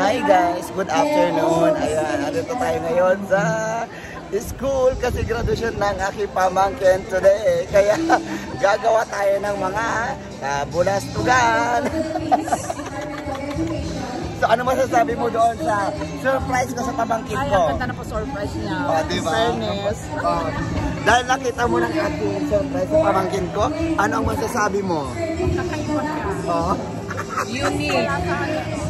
Hi guys, good afternoon. Ayan, nandito tayo ngayon sa school kasi graduation ng aking pamangkin today. Kaya gagawa tayo ng mga bulastugan. So ano masasabi mo doon sa surprise ko sa pamangkin ko? Ay, ang ganda na po surprise niya. Diba? Fairness. Dahil nakita mo ng aking surprise sa pamangkin ko, ano ang masasabi mo? Kakaiba siya. Unique.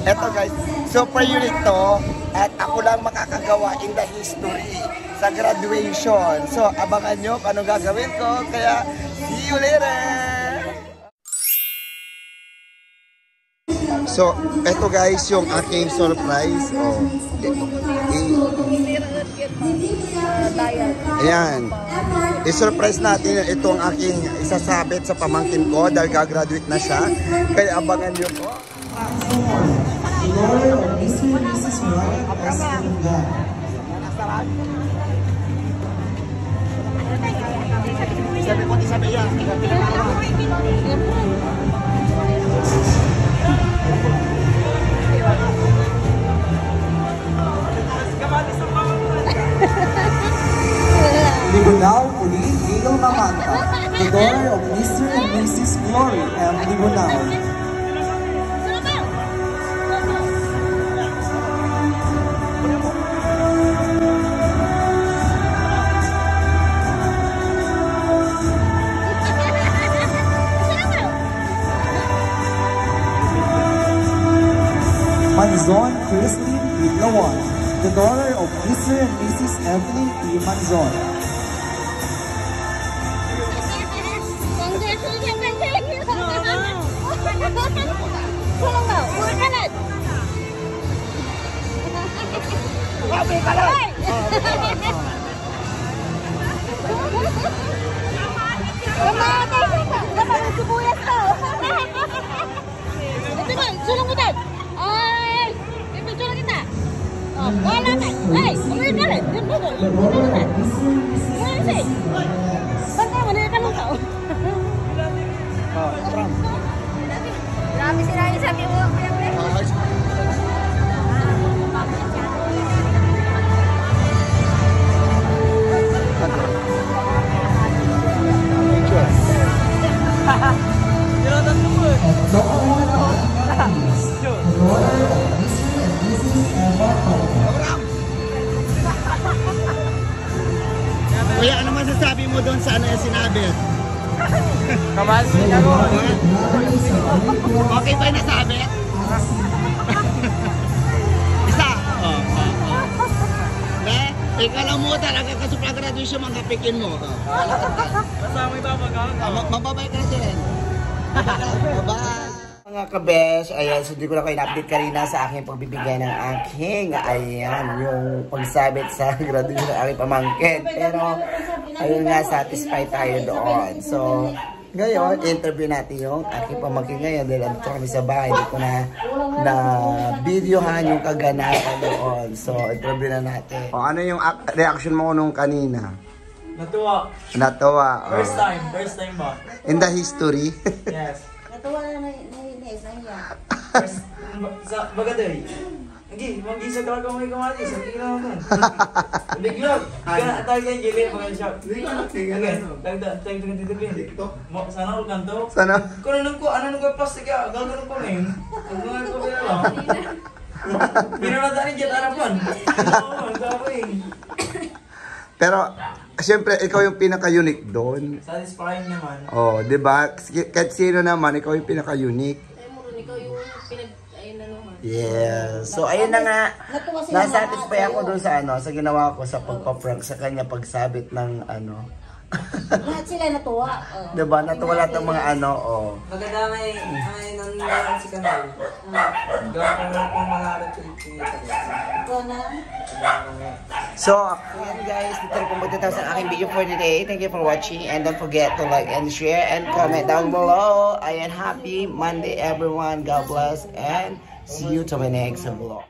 Eto guys, super unique to at ako lang makakagawa in the history sa graduation. So abangan nyo kung anong gagawin ko. Kaya see you later! So eto guys yung aking surprise. Ayan. I-surprise natin ito ang aking isasabit sa pamangkin ko dahil gagraduate na siya. Kaya abangan nyo po. Sabi ko, sabi yan. Libunao uli, ilaw na mata. The daughter of Mr. and Mrs. Glory M. Libunao. Manzon Christine Vidlawan, the daughter of Mr. and Mrs. Evelyn E. Manzon. Sulong mo dad! Ay! Pipicture kita! Oh, wala ka! Ay! Umuwi ka rin! Yun ba ito? Yun ba ito? Yun ba ito? Bantay mo, nilitanong ka! Grabe sila yung sabi mo! Kuya, ano masasabi mo doon sa ano yung sinabi? Kamalsin ako. Okay ba yung nasabi? Isa? Ikaw lang mo talaga kasi pag-graduation mga pikin mo. Kasama ito mag-agaw. Mababay ka din. Bye-bye. Mga kabesh, ayan, so di ko na kayo na-update kanina sa aking pagbibigay ng aking, ayan, yung pagsabit sa graduation ng aking pamangkin. Pero, ayun nga, satisfied tayo doon. So, ngayon, interview natin yung aking pamangkin ngayon dahil andito kami sa bahay. Hindi ko na videohan yung kaganapan doon. So, interview na natin. O, ano yung reaction mo nung kanina? Natuwa. Natuwa. First time ba? In the history? Yes. Natuwa na nainis na niya. First, sa bagaday. Hindi, mag-isa ka lang may kamali. Sa tingin naman. Biglog. Kaya tayo kayong gilid mga shop. Tagdagan dito rin. Sana ako kanto. Sana? Kung ano nung pas, sige, gagawin ko ngayon. Kung mga ko lang. Pinunatan ni Jet Arapan. Oo, sabi. Pero, siyempre, ikaw yung pinaka-unique doon. Satisfying naman. Oh, di ba? Kahit sino naman, ikaw yung pinaka-unique. Ikaw yung ayun na naman. Yes. So, ayun na nga. Nasatisfy ako doon sa sa ginawa ko sa pagpa-prank sa kanya pagsabit ng Lahat sila natuwa. Di ba? Natuwa lahat ng mga Maganda may nangyayari si Kanal. Gawin ko mga Ikaw na. So, ayan guys, dito rin pumunta tayo sa aking video for today. Thank you for watching and don't forget to like and share and comment down below. Ayan, happy Monday everyone. God bless and see you to my next vlog.